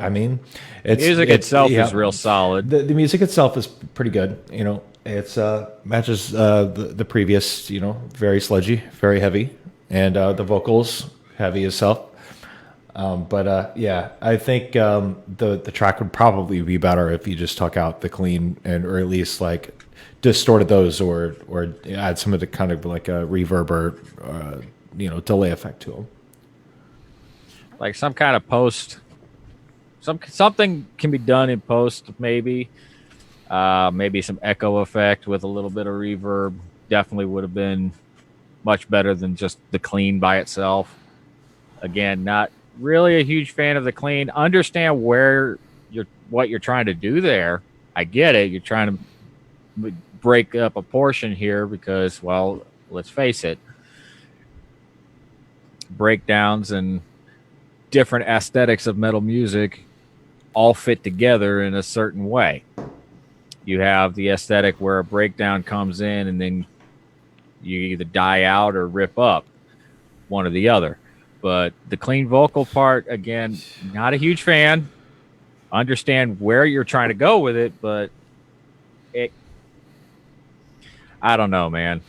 I mean,
Music itself is real solid.
The music itself is pretty good. It's matches the previous. Very sludgy, very heavy, and the vocals heavy as hell. But I think the track would probably be better if you just took out the clean or at least like distorted those or add some of the kind of like a reverb or delay effect to them.
Like some kind of post. Something can be done in post, maybe. Maybe some echo effect with a little bit of reverb. Definitely would have been much better than just the clean by itself. Again, not really a huge fan of the clean. Understand what you're trying to do there. I get it. You're trying to break up a portion here because, well, let's face it, breakdowns and different aesthetics of metal music all fit together in a certain way. You have the aesthetic where a breakdown comes in and then you either die out or rip up, one or the other. But the clean vocal part, again, not a huge fan. Understand where you're trying to go with it, but I don't know, man.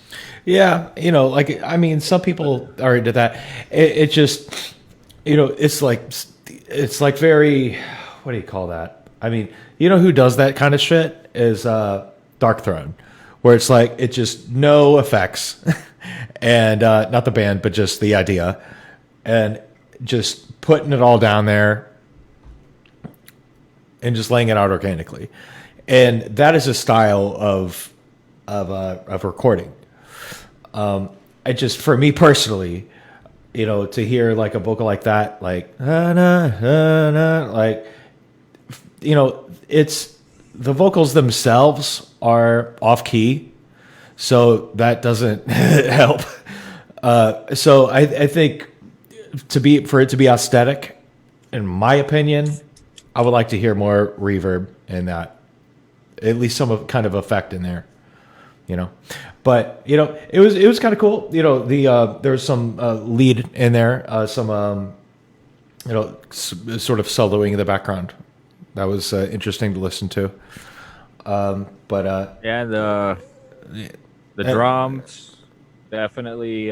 Yeah, some people are into that. It just, it's like very, what do you call that? I mean, who does that kind of shit is Dark Throne, where it's like it just no effects, and not the band, but just the idea, and just putting it all down there and just laying it out organically, and that is a style of recording. I just, for me personally, to hear like a vocal like that, like like, it's the vocals themselves are off key, so that doesn't help. So I think for it to be aesthetic, in my opinion, I would like to hear more reverb in that, at least some kind of effect in there, But it was kind of cool. There was some lead in there, some sort of soloing in the background. That was interesting to listen to.
Yeah, the drums definitely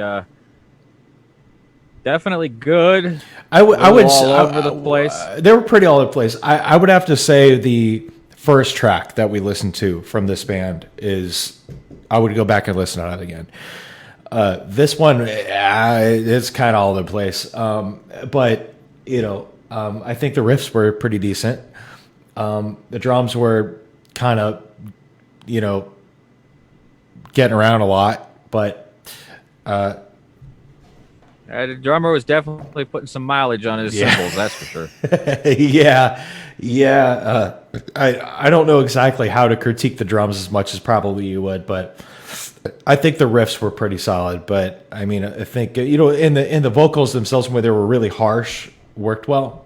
good.
I would
all over the place.
They were pretty all over the place. I would have to say the first track that we listened to from this band is, I would go back and listen to it again. This one, it's kind of all over the place. But I think the riffs were pretty decent. The drums were kind of, getting around a lot, but
the drummer was definitely putting some mileage on his cymbals, that's for sure.
yeah. I don't know exactly how to critique the drums as much as probably you would, but I think the riffs were pretty solid. But I mean, I think in the vocals themselves, where they were really harsh, worked well.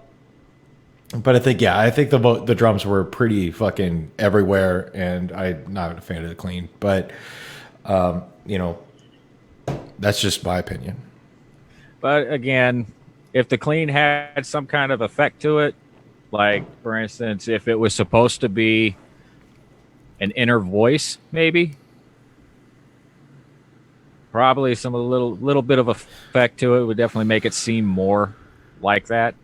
But I think the drums were pretty fucking everywhere, and I'm not a fan of the clean. But that's just my opinion.
But again, if the clean had some kind of effect to it, like for instance, if it was supposed to be an inner voice, maybe probably some little bit of effect to it would definitely make it seem more like that.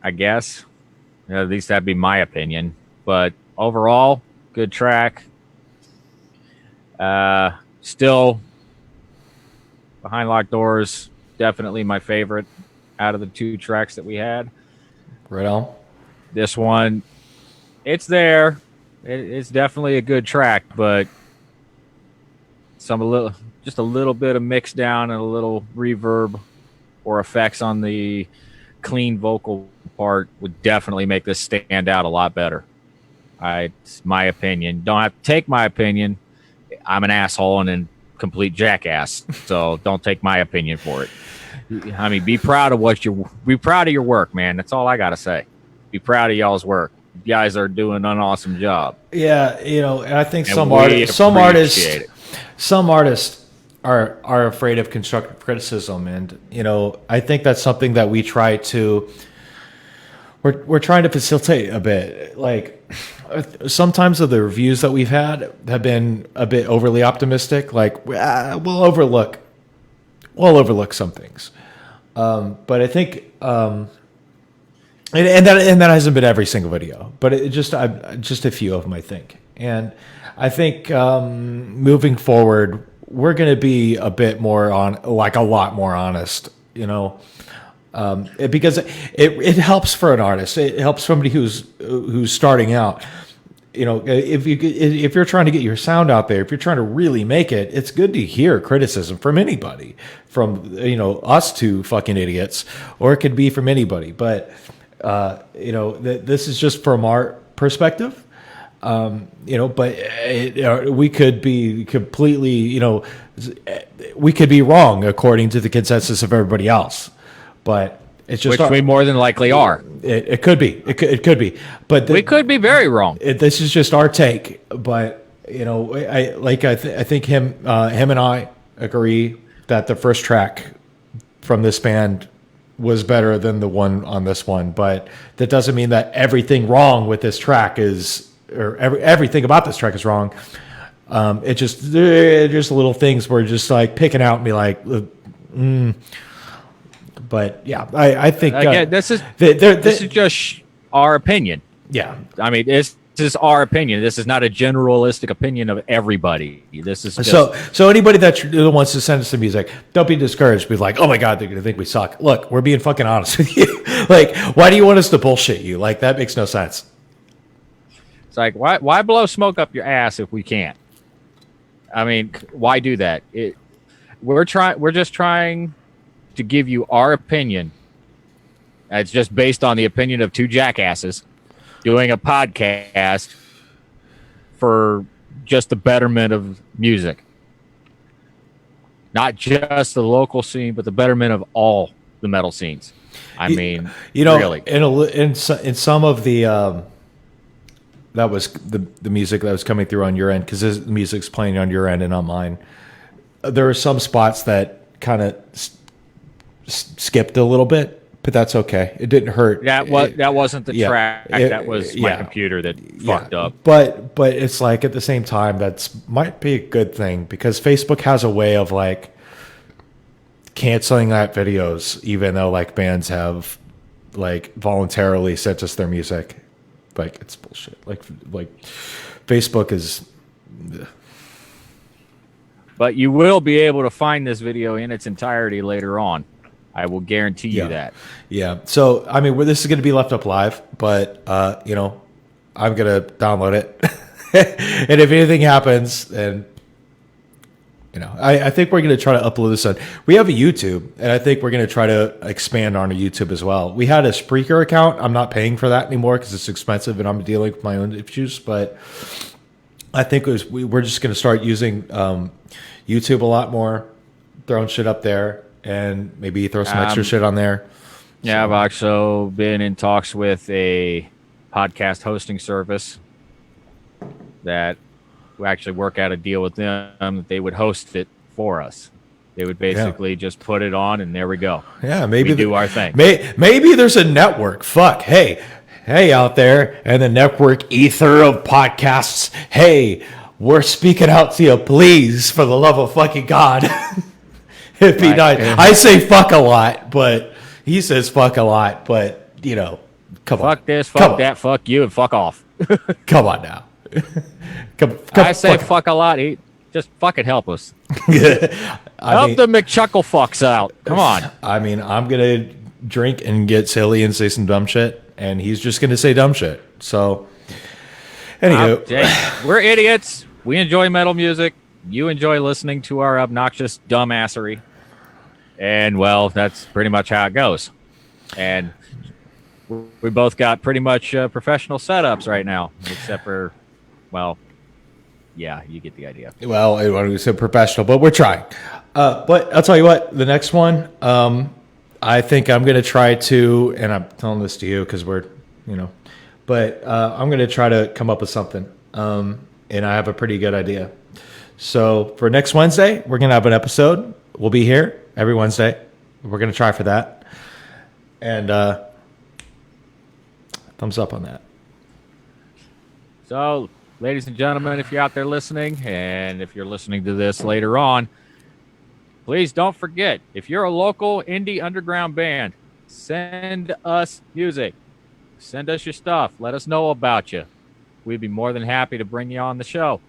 I guess. At least that'd be my opinion. But overall, good track. Still, Behind Locked Doors, definitely my favorite out of the two tracks that we had.
Right on.
This one, it's there. It's definitely a good track, but just a little bit of mix down and a little reverb or effects on the clean vocal part would definitely make this stand out a lot better. It's my opinion. Don't have to take my opinion. I'm an asshole and a complete jackass, so don't take my opinion for it. I mean, be proud of your work, man. That's all I gotta say. Be proud of y'all's work. You guys are doing an awesome job.
Yeah, and I think
And
some artists are afraid of constructive criticism, and I think that's something that we try to. We're trying to facilitate a bit. Like sometimes of the reviews that we've had have been a bit overly optimistic. Like we'll overlook some things, but I think and that hasn't been every single video, but just a few of them, I think. And I think moving forward, we're going to be a lot more honest, because it helps for an artist. It helps somebody who's starting out. If you're trying to get your sound out there, if you're trying to really make it, it's good to hear criticism from anybody, from us two fucking idiots, or it could be from anybody. But this is just from our perspective. But we could be completely, we could be wrong according to the consensus of everybody else. But it's just
which we more than likely are.
It could be. It could be. But
we could be very wrong.
This is just our take. But I think him and I agree that the first track from this band was better than the one on this one. But that doesn't mean that everything wrong with this track everything about this track is wrong. They're just little things we're just like picking out and be like, But yeah, I think
again, this is just our opinion.
Yeah,
I mean, this is our opinion. This is not a generalistic opinion of everybody. This is just,
so anybody that wants to send us some music, don't be discouraged. Be like, oh my god, they're gonna think we suck. Look, we're being fucking honest with you. Like, why do you want us to bullshit you? Like, that makes no sense.
it's like, why blow smoke up your ass if we can't? I mean, why do that? We're just trying to give you our opinion. It's just based on the opinion of two jackasses doing a podcast for just the betterment of music. Not just the local scene, but the betterment of all the metal scenes. I mean, really.
In some of the that was the music that was coming through on your end, because the music's playing on your end and on mine. There were some spots that kind of skipped a little bit, but that's okay. It didn't hurt.
That wasn't the track. That was my computer that fucked up.
But it's like, at the same time, might be a good thing, because Facebook has a way of like canceling that videos, even though like bands have like voluntarily sent us their music. Like, it's bullshit. Like Facebook is.
But you will be able to find this video in its entirety later on. I will guarantee you that.
Yeah. So, I mean, this is going to be left up live, but, I'm going to download it. And if anything happens, then, I think we're going to try to upload this on. We have a YouTube, and I think we're going to try to expand on our YouTube as well. We had a Spreaker account. I'm not paying for that anymore because it's expensive, and I'm dealing with my own issues. But I think we're just going to start using YouTube a lot more, throwing shit up there, and maybe throw some extra shit on there.
Yeah, I've also been in talks with a podcast hosting service that we actually work out a deal with them that they would host it for us. They would basically just put it on, and there we go.
Yeah, maybe
we do our thing.
Maybe there's a network. Fuck, hey out there, and the network ether of podcasts. Hey, we're speaking out to you, please, for the love of fucking God. It'd be nice. I say fuck a lot, but he says fuck a lot, but come on.
Fuck this, fuck that, fuck you, and fuck off.
Come on now.
I say fuck a lot. Just fucking help us. Help the McChuckle fucks out. Come on.
I mean, I'm going to drink and get silly and say some dumb shit, and he's just going to say dumb shit. So, anywho.
We're idiots. We enjoy metal music. You enjoy listening to our obnoxious dumbassery. And, well, that's pretty much how it goes. And we both got pretty much professional setups right now, except for, well, yeah, you get the idea.
Well, we said professional, but we're trying. But I'll tell you what, the next one, I think I'm going to try to, and I'm telling this to you because we're, but I'm going to try to come up with something. And I have a pretty good idea. So for next Wednesday, we're going to have an episode. We'll be here every Wednesday. We're going to try for that. And thumbs up on that.
So, ladies and gentlemen, if you're out there listening, and if you're listening to this later on, please don't forget, if you're a local indie underground band, send us music. Send us your stuff. Let us know about you. We'd be more than happy to bring you on the show.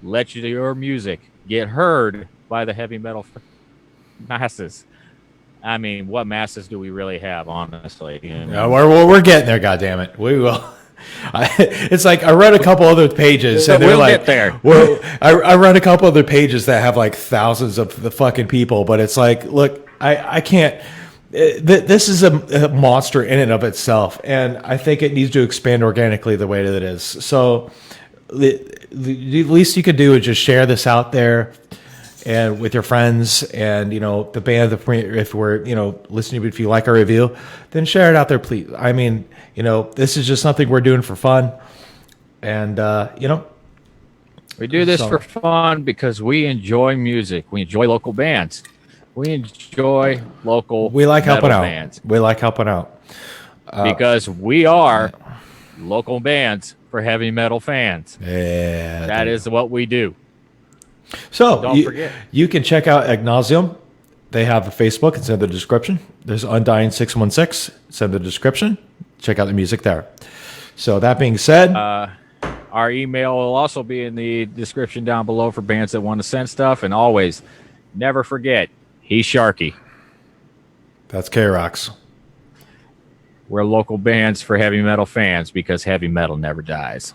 Let your music get heard by the heavy metal masses. I mean, what masses do we really have, honestly?
Yeah, we're getting there, goddammit. We will. It's like I read a couple other pages, and they're like,
get there.
Well, I read a couple other pages that have like thousands of the fucking people, but it's like, look, I can't. This is a monster in and of itself, and I think it needs to expand organically the way that it is. So the least you could do is just share this out there and with your friends, and the band. If we're listening, if you like our review, then share it out there, please. I mean, this is just something we're doing for fun, and
we do this for fun because we enjoy music. We enjoy local bands. We enjoy local.
We like helping out.
Bands.
We like helping out
because we are local bands for heavy metal fans.
Yeah,
that is what we do.
So
don't forget,
you can check out Agnauseam. They have a Facebook. It's in the description. There's Undying616. It's in the description. Check out the music there. So that being said,
Our email will also be in the description down below for bands that want to send stuff. And always, never forget, he's Sharky.
that's K-Rocks.
We're local bands for heavy metal fans because heavy metal never dies.